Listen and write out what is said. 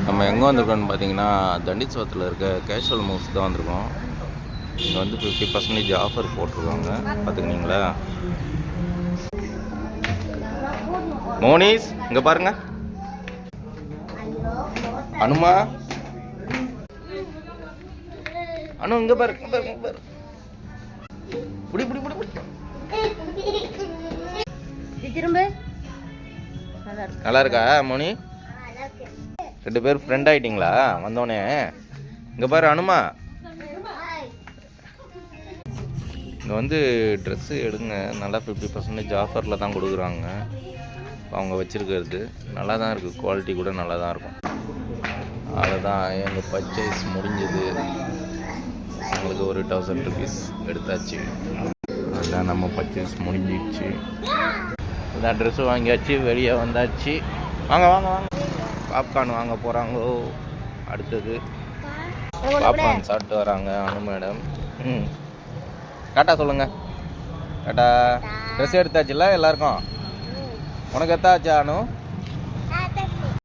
நம்ம எங்கே வந்திருக்கோம்னு பார்த்தீங்கன்னா தண்டிச்சோத்தில் இருக்க கேஷுவல் மூவ்ஸ் தான் வந்திருக்கோம். இங்கே வந்து 50% ஆஃபர் போட்டிருக்காங்க, பார்த்துக்கினீங்களா? மோனிஸ் இங்கே பாருங்க. அனுமா அனு இங்கே பாரு, இங்கே பாரு, இங்கே பாரு. புடி புடி புடி புடி. திரும்ப நல்லா இருக்கா மோனி? 2 பேர் ஃப்ரெண்ட் ஆகிட்டிங்களா வந்தோடனே? இங்கே பாரு அனுமா, இங்கே வந்து ட்ரெஸ்ஸு எடுங்க, நல்லா 50% ஆஃபரில் தான் கொடுக்குறாங்க. அவங்க வச்சுருக்கிறது நல்லா தான் இருக்குது, குவாலிட்டி கூட நல்லா தான் இருக்கும். அவ்வளோதான், எங்கள் பர்ச்சேஸ் முடிஞ்சது. எங்களுக்கு ஒரு 1000 ருபீஸ் எடுத்தாச்சு. அதுதான் நம்ம பர்ச்சேஸ் முடிஞ்சிடுச்சு. இதான் ட்ரெஸ்ஸு வாங்கியாச்சு, வெளியே வந்தாச்சு. வாங்க வாங்க வாங்க, பாப்கார்ன் வாங்க போகிறாங்க. அடுத்தது பாப்கார்ன் சாப்பிட்டு வராங்க அனு மேடம். டாட்டா சொல்லுங்கள். டாட்டா. ட்ரெஸ் எடுத்தாச்சுல்ல எல்லாருக்கும்? உனக்கு எத்தாச்சா அனு?